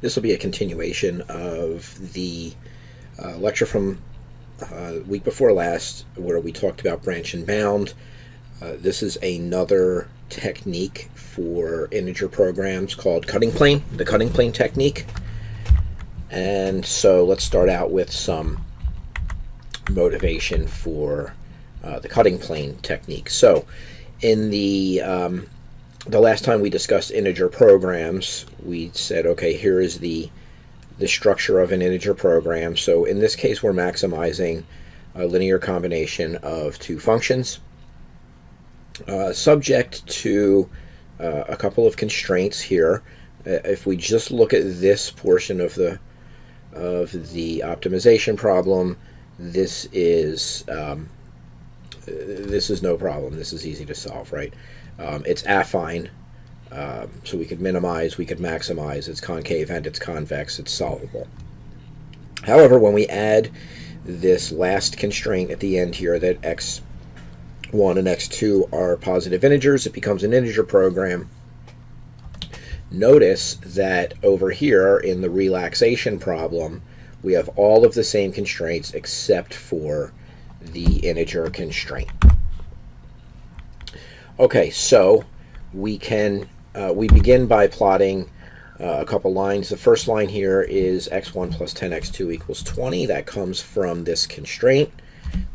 This will be a continuation of the lecture from week before last, where we talked about branch and bound. This is another technique for integer programs called cutting plane, the cutting plane technique. And so let's start out with some motivation for the cutting plane technique. So in the last time we discussed integer programs, we said, okay, here is the structure of an integer program. So in this case, we're maximizing a linear combination of two functions, subject to a couple of constraints here. If we just look at this portion of the optimization problem, this is no problem. This is easy to solve, right? It's affine, so we could minimize, we could maximize. It's concave and it's convex. It's solvable. However, when we add this last constraint at the end here, that x1 and x2 are positive integers, it becomes an integer program. Notice that over here in the relaxation problem, we have all of the same constraints except for the integer constraint. Okay, so we begin by plotting a couple lines. The first line here is x1 plus 10x2 equals 20. That comes from this constraint.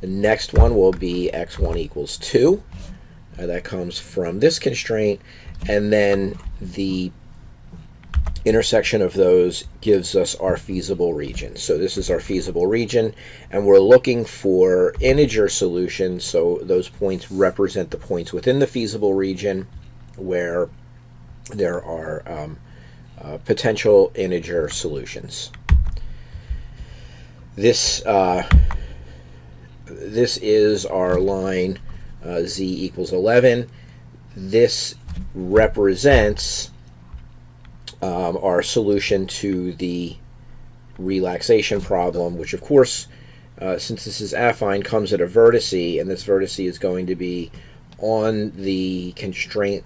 The next one will be x1 equals 2. That comes from this constraint. And then the intersection of those gives us our feasible region. So this is our feasible region, and we're looking for integer solutions. So those points represent the points within the feasible region where there are potential integer solutions. This is our line z equals 11. This represents our solution to the relaxation problem, which of course, since this is affine, comes at a vertice, and this vertice is going to be on the constraint,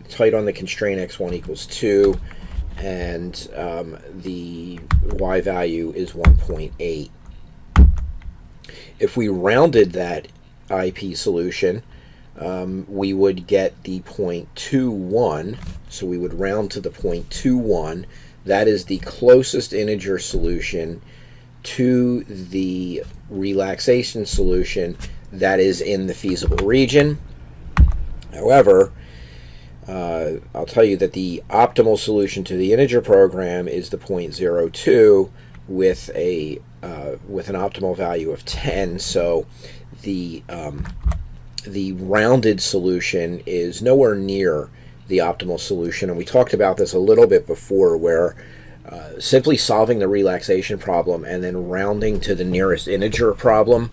tight on the constraint x1 equals 2, and the y value is 1.8. If we rounded that IP solution, we would get the 0.21, so we would round to the 0.21. That is the closest integer solution to the relaxation solution that is in the feasible region. However, I'll tell you that the optimal solution to the integer program is the 0.02 with an optimal value of 10. So the rounded solution is nowhere near the optimal solution, and we talked about this a little bit before, where simply solving the relaxation problem and then rounding to the nearest integer problem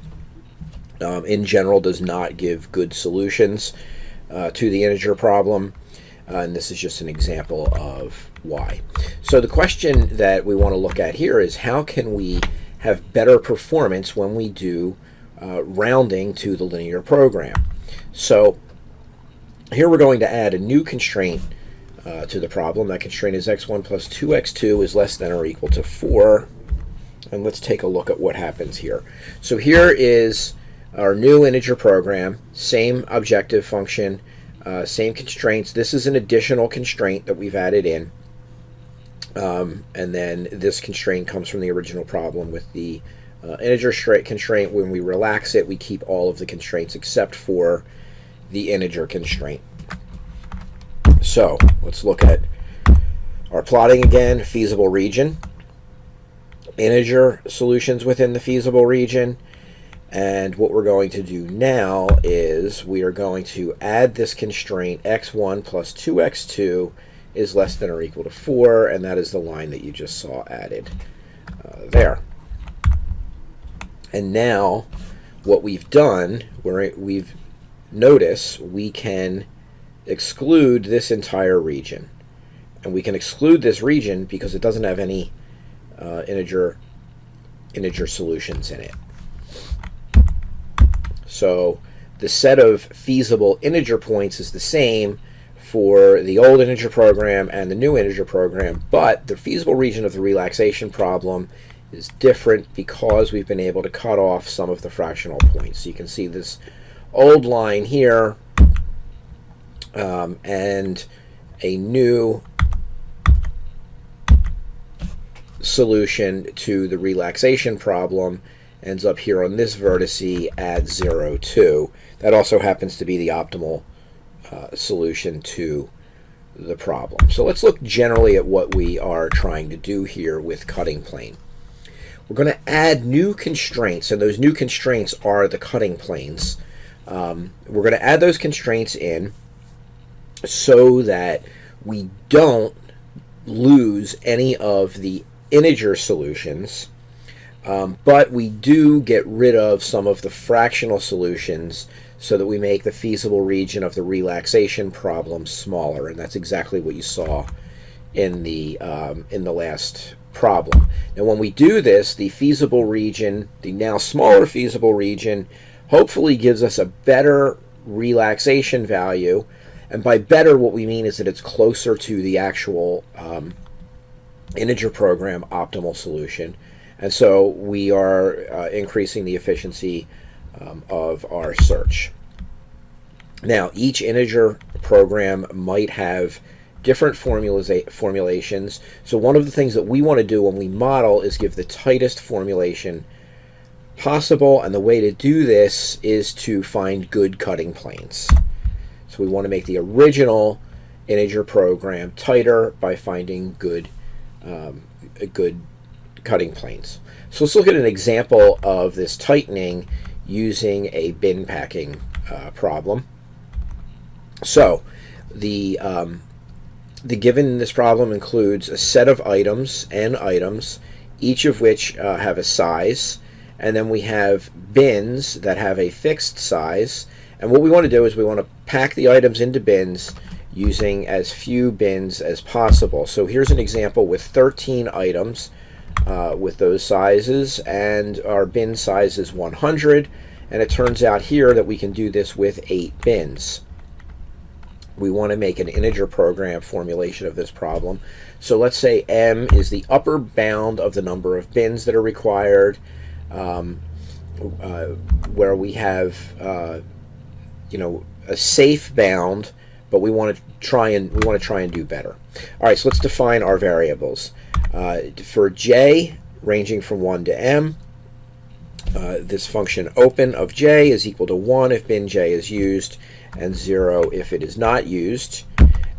in general does not give good solutions to the integer problem, and this is just an example of why. So the question that we want to look at here is, how can we have better performance when we do rounding to the linear program? So here we're going to add a new constraint to the problem. That constraint is x1 plus 2x2 is less than or equal to 4. And let's take a look at what happens here. So here is our new integer program, same objective function, same constraints. This is an additional constraint that we've added in. And then this constraint comes from the original problem with the integer constraint. When we relax it, we keep all of the constraints except for the integer constraint. So let's look at our plotting again. Feasible region, integer solutions within the feasible region, and what we're going to do now is we are going to add this constraint x1 plus 2x2 is less than or equal to 4, and that is the line that you just saw added there. And now what we've done, we've notice we can exclude this entire region, and we can exclude this region because it doesn't have any integer solutions in it. So the set of feasible integer points is the same for the old integer program and the new integer program, but the feasible region of the relaxation problem is different because we've been able to cut off some of the fractional points. So you can see this old line here and a new solution to the relaxation problem ends up here on this vertice at 0, 2. That also happens to be the optimal solution to the problem. So let's look generally at what we are trying to do here with cutting plane. We're going to add new constraints, and those new constraints are the cutting planes. We're going to add those constraints in so that we don't lose any of the integer solutions, but we do get rid of some of the fractional solutions so that we make the feasible region of the relaxation problem smaller, and that's exactly what you saw in the last problem. Now when we do this, the feasible region, the now smaller feasible region, hopefully gives us a better relaxation value, and by better what we mean is that it's closer to the actual integer program optimal solution, and so we are increasing the efficiency of our search. Now each integer program might have different formulations, so one of the things that we want to do when we model is give the tightest formulation possible, and the way to do this is to find good cutting planes. So we want to make the original integer program tighter by finding good cutting planes. So let's look at an example of this tightening using a bin packing problem. So the given in this problem includes a set of items, n items, each of which have a size, and then we have bins that have a fixed size. And what we want to do is we want to pack the items into bins using as few bins as possible. So here's an example with 13 items with those sizes, and our bin size is 100, and it turns out here that we can do this with 8 bins. We want to make an integer program formulation of this problem. So let's say m is the upper bound of the number of bins that are required, where we have a safe bound, but we want to try and do better. All right, so let's define our variables. For j ranging from 1 to m, this function open of j is equal to 1 if bin j is used and 0 if it is not used.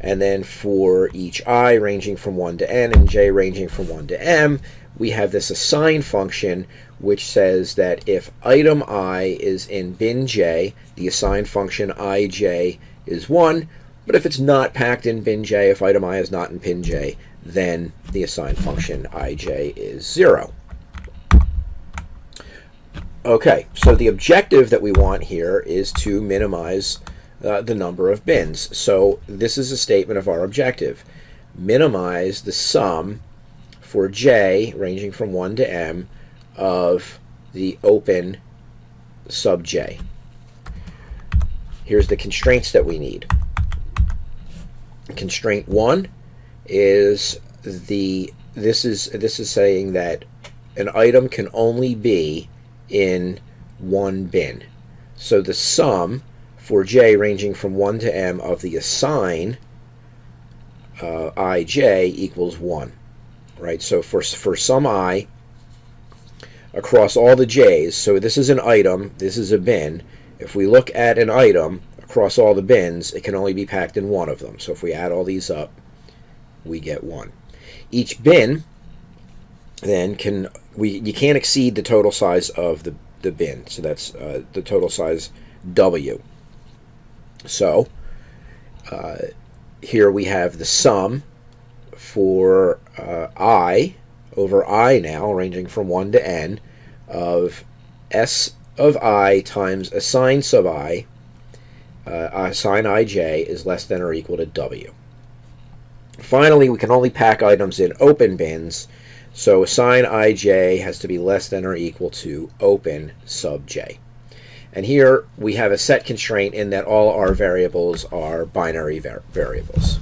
And then for each I ranging from 1 to n and j ranging from 1 to m, we have this assign function which says that if item I is in bin j, the assign function ij is 1, but if it's not packed in bin j, if item I is not in bin j, then the assign function ij is 0. Okay, so the objective that we want here is to minimize the number of bins. So this is a statement of our objective. Minimize the sum for j ranging from 1 to m of the open sub j. Here's the constraints that we need. Constraint 1 is this is saying that an item can only be in one bin. So the sum for j ranging from 1 to m of the assign ij equals 1. Right? So for some I across all the j's, so this is an item, this is a bin. If we look at an item across all the bins, it can only be packed in one of them. So if we add all these up, we get 1. Each bin then you can't exceed the total size of the bin. So that's the total size w. So here we have the sum for I over I now, ranging from 1 to n, of s of I times assign sub I, assign ij is less than or equal to w. Finally, we can only pack items in open bins, so assign ij has to be less than or equal to open sub j. And here we have a set constraint in that all our variables are binary variables.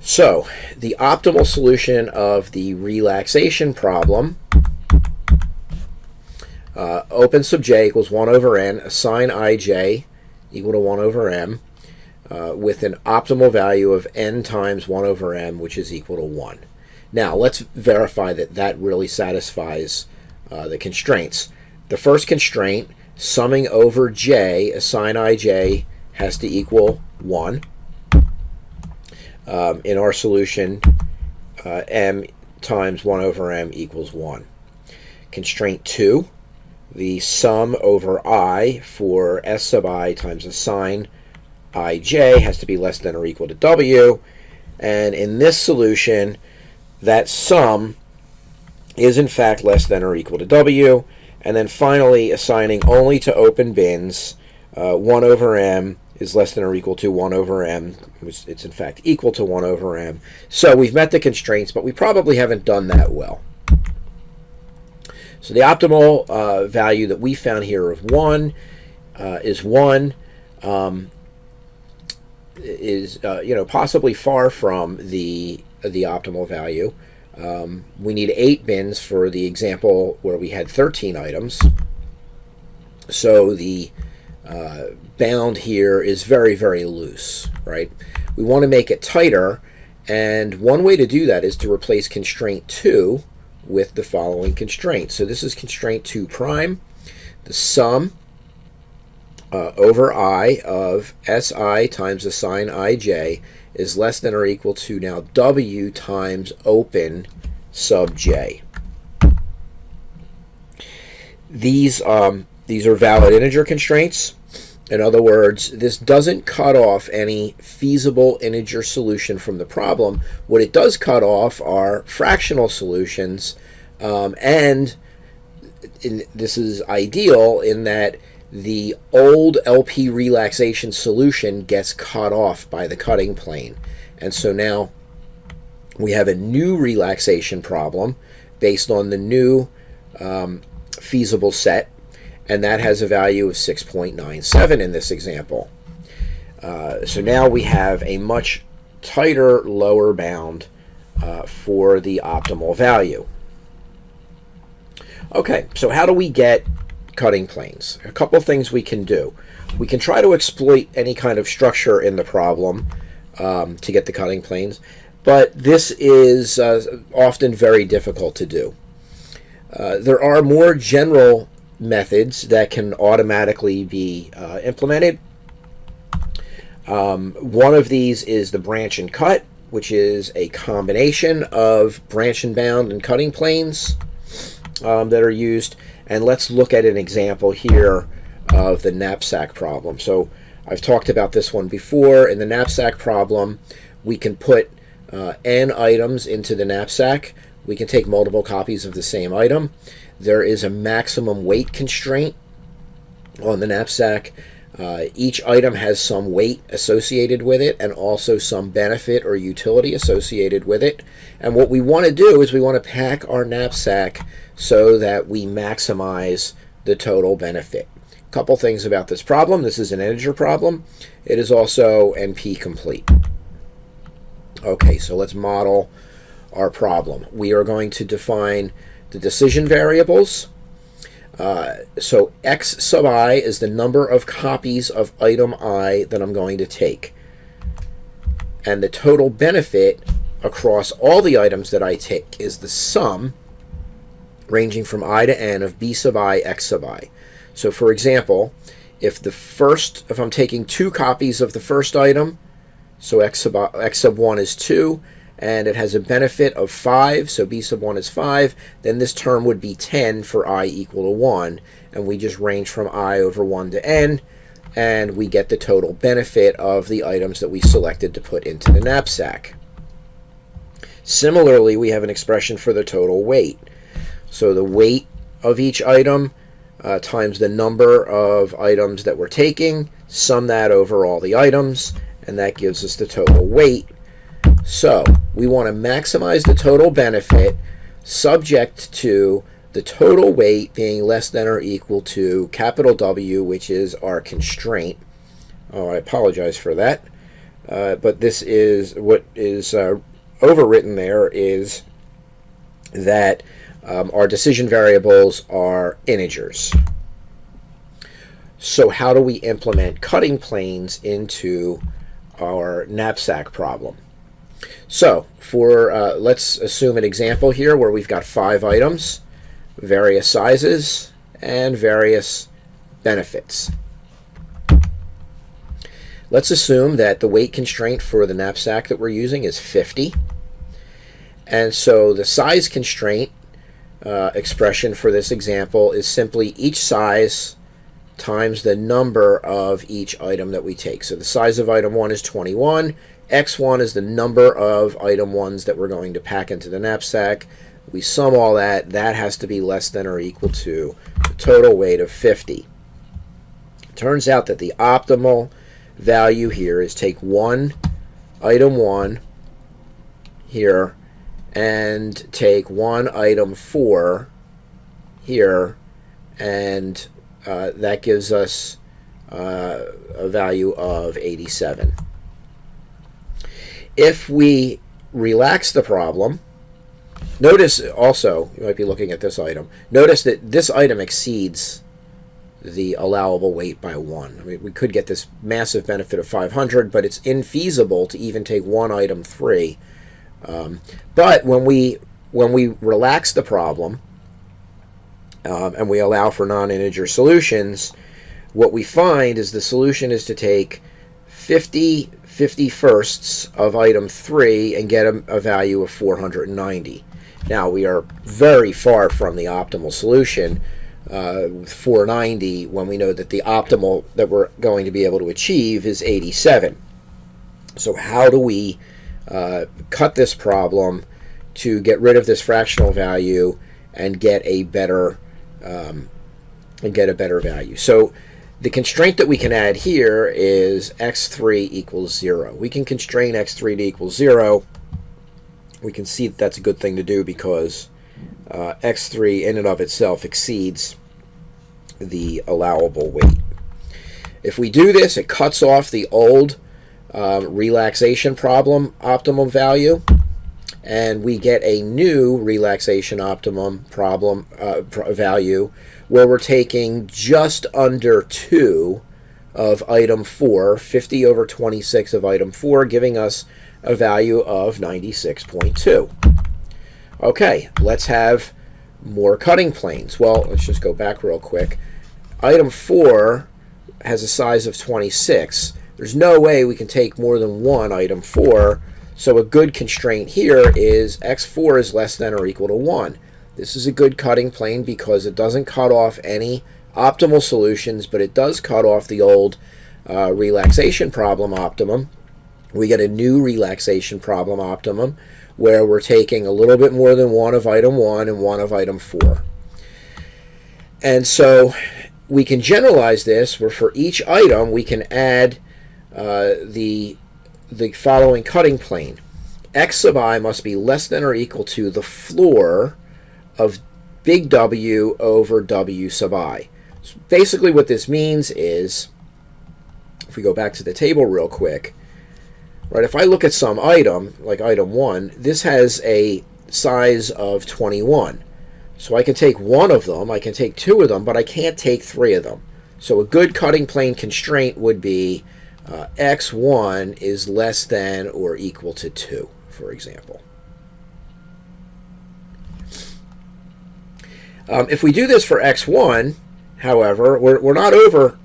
So the optimal solution of the relaxation problem, open sub j equals 1 over n, assign ij equal to 1 over m, with an optimal value of n times 1 over m, which is equal to 1. Now, let's verify that that really satisfies the constraints. The first constraint, summing over j, assign ij, has to equal 1. In our solution, m times 1 over m equals 1. Constraint 2, the sum over I for s sub I times assign ij has to be less than or equal to w. And in this solution, that sum is in fact less than or equal to w. And then finally, assigning only to open bins, 1 over m is less than or equal to 1 over m. It's in fact equal to 1 over m. So we've met the constraints, but we probably haven't done that well. So the optimal value that we found here of 1 is 1. Is possibly far from the optimal value. We need 8 bins for the example where we had 13 items. So the bound here is very, very loose, right? We want to make it tighter, and one way to do that is to replace constraint 2 with the following constraint. So this is constraint 2 prime. The sum over I of si times assign ij is less than or equal to now w times open sub j. These are valid integer constraints. In other words, this doesn't cut off any feasible integer solution from the problem. What it does cut off are fractional solutions, and this is ideal in that the old LP relaxation solution gets cut off by the cutting plane. And so now we have a new relaxation problem based on the new feasible set, and that has a value of 6.97 in this example. So now we have a much tighter lower bound for the optimal value. Okay, so how do we get cutting planes? A couple of things we can do. We can try to exploit any kind of structure in the problem to get the cutting planes, but this is often very difficult to do. There are more general methods that can automatically be implemented. One of these is the branch and cut, which is a combination of branch and bound and cutting planes that are used. And let's look at an example here of the knapsack problem. So I've talked about this one before. In the knapsack problem, we can put n items into the knapsack. We can take multiple copies of the same item. There is a maximum weight constraint on the knapsack. Each item has some weight associated with it and also some benefit or utility associated with it. And what we want to do is we want to pack our knapsack so that we maximize the total benefit. A couple things about this problem. This is an integer problem. It is also NP complete. Okay, so let's model our problem. We are going to define the decision variables. So x sub I is the number of copies of item I that I'm going to take. And the total benefit across all the items that I take is the sum ranging from I to n of b sub I, x sub I. So for example, if I'm taking 2 copies of the first item, so x sub 1 is 2, and it has a benefit of 5, so b sub 1 is 5, then this term would be 10 for I equal to 1, and we just range from I over 1 to n, and we get the total benefit of the items that we selected to put into the knapsack. Similarly, we have an expression for the total weight. So the weight of each item times the number of items that we're taking, sum that over all the items, and that gives us the total weight. So we want to maximize the total benefit subject to the total weight being less than or equal to capital W, which is our constraint. Oh, I apologize for that. But this is what is overwritten there is that our decision variables are integers. So how do we implement cutting planes into our knapsack problem? So for let's assume an example here where we've got 5 items, various sizes, and various benefits. Let's assume that the weight constraint for the knapsack that we're using is 50. And so the size constraint expression for this example is simply each size times the number of each item that we take. So the size of item 1 is 21. X1 is the number of item 1s that we're going to pack into the knapsack. We sum all that. That has to be less than or equal to the total weight of 50. It turns out that the optimal value here is take item 1 here and take item 4 here, and that gives us a value of 87. If we relax the problem, notice also, you might be looking at this item, notice that this item exceeds the allowable weight by 1. I mean, we could get this massive benefit of 500, but it's infeasible to even take item 3. But when we relax the problem and we allow for non-integer solutions, what we find is the solution is to take 50/51 of item 3 and get a value of 490. Now, we are very far from the optimal solution with 490 when we know that the optimal that we're going to be able to achieve is 87. So how do we cut this problem to get rid of this fractional value and get a better value? So the constraint that we can add here is x3 equals 0. We can constrain x3 to equal 0. We can see that that's a good thing to do because x3 in and of itself exceeds the allowable weight. If we do this, it cuts off the old relaxation problem optimum value, and we get a new relaxation optimum problem value where we're taking just under 2 of item 4, 50 over 26 of item 4, giving us a value of 96.2. Okay, let's have more cutting planes. Well, let's just go back real quick. Item 4 has a size of 26. There's no way we can take more than one item 4, so a good constraint here is x4 is less than or equal to 1. This is a good cutting plane because it doesn't cut off any optimal solutions, but it does cut off the old relaxation problem optimum. We get a new relaxation problem optimum where we're taking a little bit more than 1 of item 1 and 1 of item 4. And so we can generalize this where for each item we can add the following cutting plane. X sub I must be less than or equal to the floor of big W over W sub I. So basically what this means is, if we go back to the table real quick, right, if I look at some item, like item 1, this has a size of 21. So I can take one of them, I can take 2 of them, but I can't take 3 of them. So a good cutting plane constraint would be x1 is less than or equal to 2, for example. If we do this for x1, however, we're not over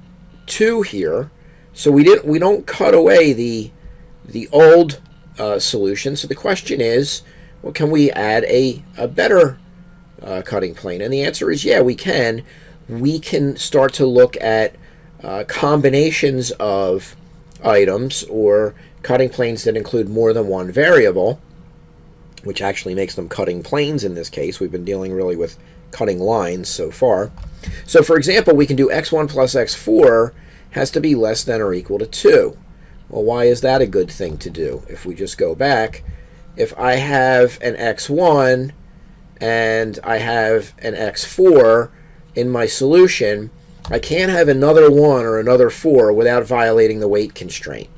2 here, so we don't cut away the old solution. So the question is, well, can we add a better cutting plane? And the answer is yeah, we can. We can start to look at combinations of items or cutting planes that include more than one variable, which actually makes them cutting planes in this case. We've been dealing really with cutting lines so far. So for example, we can do x1 plus x4 has to be less than or equal to 2. Well, why is that a good thing to do? If we just go back, if I have an x1 and I have an x4 in my solution, I can't have another 1 or another 4 without violating the weight constraint.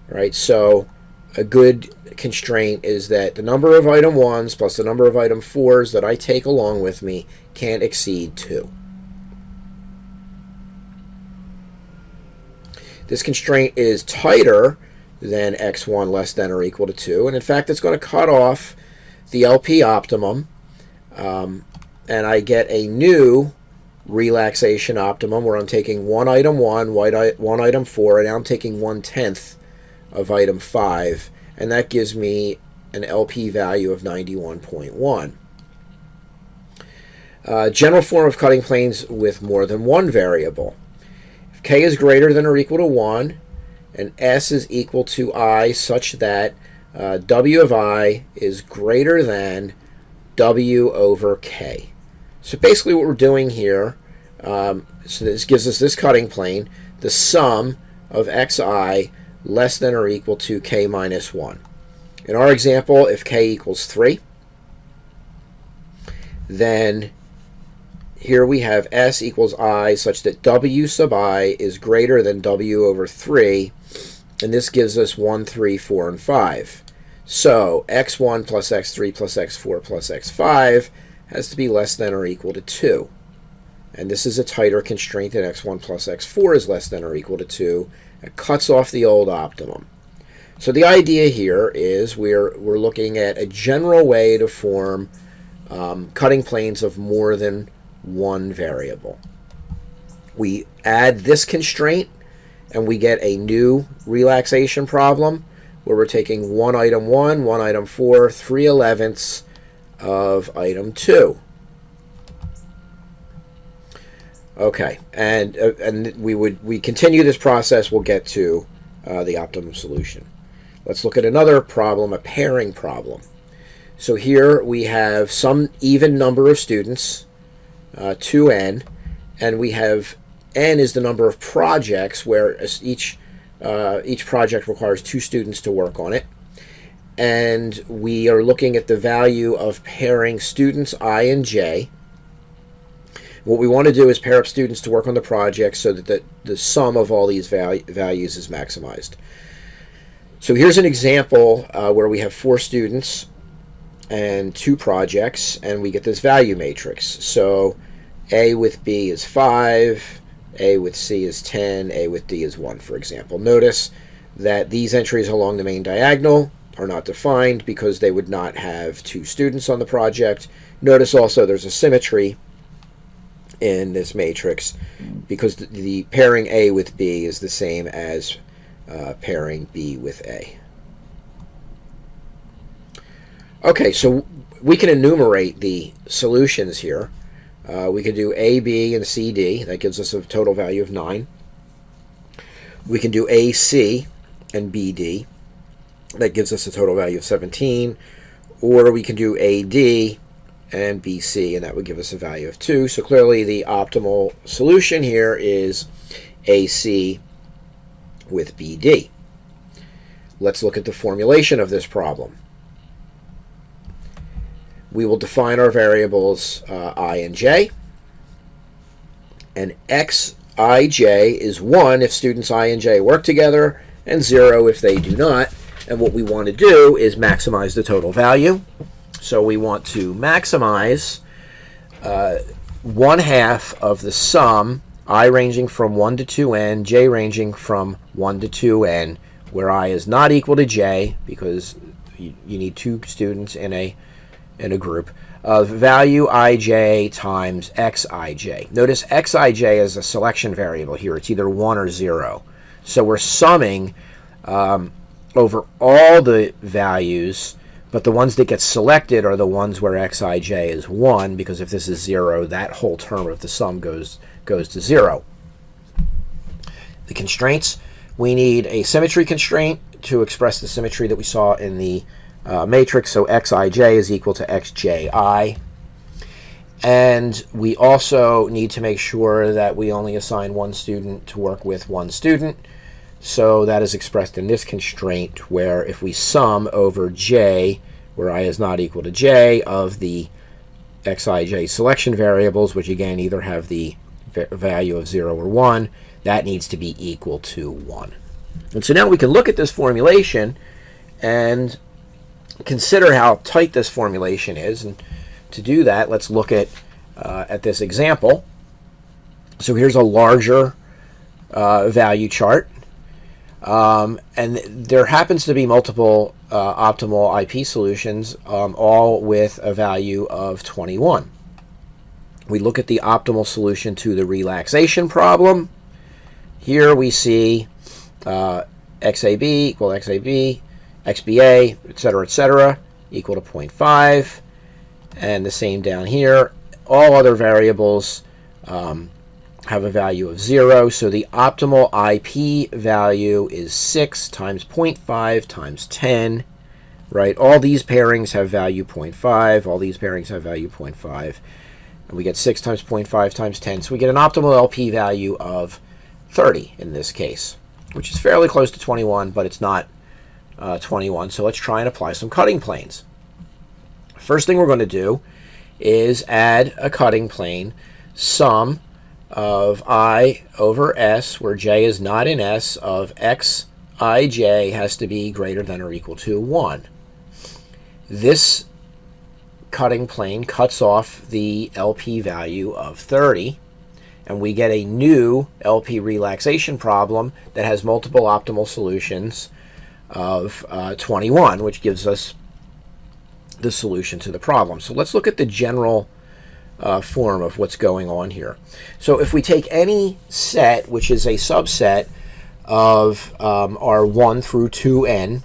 Right? So a good constraint is that the number of item 1s plus the number of item 4s that I take along with me can't exceed 2. This constraint is tighter than x1 less than or equal to 2, and in fact it's going to cut off the LP optimum, and I get a new relaxation optimum where I'm taking one item 1, one item 4, and now I'm taking 1/10 of item 5, and that gives me an LP value of 91.1. General form of cutting planes with more than one variable. If k is greater than or equal to 1, and s is equal to I such that w of I is greater than w over k. So basically what we're doing here, so this gives us this cutting plane, the sum of xi less than or equal to k minus 1. In our example, if k equals 3, then here we have s equals I such that w sub I is greater than w over 3, and this gives us 1, 3, 4, and 5. So x1 plus x3 plus x4 plus x5 has to be less than or equal to 2. And this is a tighter constraint than x1 plus x4 is less than or equal to 2. It cuts off the old optimum. So the idea here is we're looking at a general way to form cutting planes of more than one variable. We add this constraint and we get a new relaxation problem where we're taking one item 1, one item 4, 3/11ths of item 2. Okay, and we continue this process, we'll get to the optimum solution. Let's look at another problem, a pairing problem. So here we have some even number of students, 2n, and we have n is the number of projects where each project requires 2 students to work on it. And we are looking at the value of pairing students I and j. What we want to do is pair up students to work on the project so that the sum of all these values is maximized. So here's an example where we have 4 students and 2 projects, and we get this value matrix. So A with B is 5, A with C is 10, A with D is 1, for example. Notice that these entries along the main diagonal are not defined because they would not have 2 students on the project. Notice also there's a symmetry in this matrix because the pairing A with B is the same as pairing B with A. Okay, so we can enumerate the solutions here. We could do A, B, and C, D. That gives us a total value of 9. We can do A, C, and B, D. That gives us a total value of 17. Or we can do A, D, and B, C, and that would give us a value of 2. So clearly the optimal solution here is A, C with B, D. Let's look at the formulation of this problem. We will define our variables I and j, and xij is 1 if students I and j work together, and 0 if they do not. And what we want to do is maximize the total value. So we want to maximize 1/2 of the sum, I ranging from 1 to 2n, j ranging from 1 to 2n, where I is not equal to j because you need 2 students in a group, of value ij times xij. Notice xij is a selection variable here. It's either 1 or 0. So we're summing over all the values, but the ones that get selected are the ones where xij is 1, because if this is 0, that whole term of the sum goes to 0. The constraints, we need a symmetry constraint to express the symmetry that we saw in the matrix, so xij is equal to xji. And we also need to make sure that we only assign 1 student to work with 1 student. So that is expressed in this constraint, where if we sum over j, where I is not equal to j, of the xij selection variables, which again either have the value of 0 or 1, that needs to be equal to 1. And so now we can look at this formulation and consider how tight this formulation is. And to do that, let's look at this example. So here's a larger value chart. And there happens to be multiple optimal IP solutions, all with a value of 21. We look at the optimal solution to the relaxation problem. Here we see XAB equal XAB, XBA, etc., equal to 0.5. And the same down here. All other variables have a value of 0. So the optimal IP value is 6 times 0.5 times 10. Right? All these pairings have value 0.5. All these pairings have value 0.5. And we get 6 times 0.5 times 10. So we get an optimal LP value of 30 in this case, which is fairly close to 21, but it's not 21. So let's try and apply some cutting planes. First thing we're going to do is add a cutting plane, sum of I over S, where J is not in S, of Xij has to be greater than or equal to 1. This cutting plane cuts off the LP value of 30, and we get a new LP relaxation problem that has multiple optimal solutions of 21, which gives us the solution to the problem. So let's look at the general form of what's going on here. So if we take any set, which is a subset of our 1 through 2n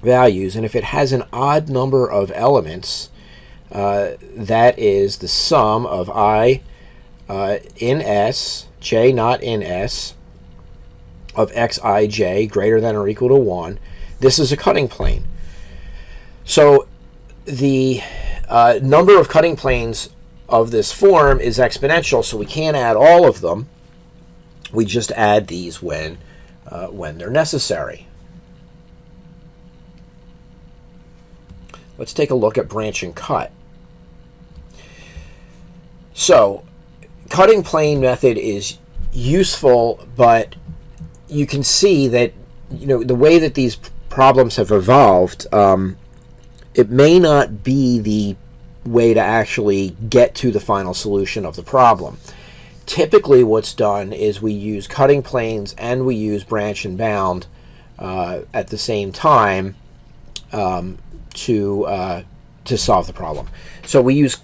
values, and if it has an odd number of elements, that is the sum of I in S, J not in S, of Xij greater than or equal to 1, this is a cutting plane. So the number of cutting planes of this form is exponential, so we can't add all of them. We just add these when they're necessary. Let's take a look at branch and cut. So cutting plane method is useful, but you can see that the way that these problems have evolved, it may not be the way to actually get to the final solution of the problem. Typically what's done is we use cutting planes and we use branch and bound at the same time to solve the problem. So we use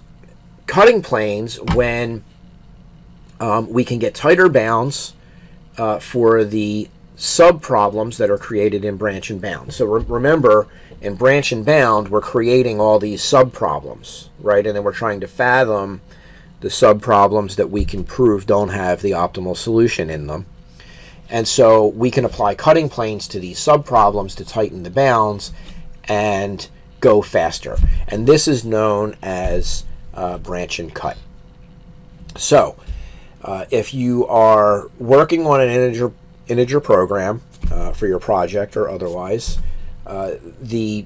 cutting planes when we can get tighter bounds for the sub-problems that are created in branch and bound. So remember, in branch and bound, we're creating all these sub-problems, right? And then we're trying to fathom the sub-problems that we can prove don't have the optimal solution in them. And so we can apply cutting planes to these sub-problems to tighten the bounds and go faster. And this is known as branch and cut. So if you are working on an integer program for your project or otherwise, the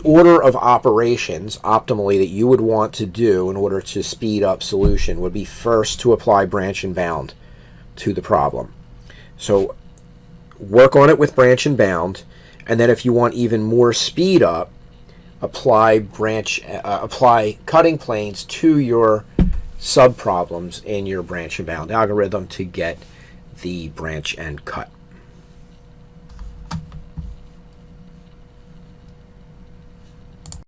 order of operations optimally that you would want to do in order to speed up solution would be first to apply branch and bound to the problem. So work on it with branch and bound, and then if you want even more speed up, apply cutting planes to your sub problems in your branch and bound algorithm to get the branch and cut.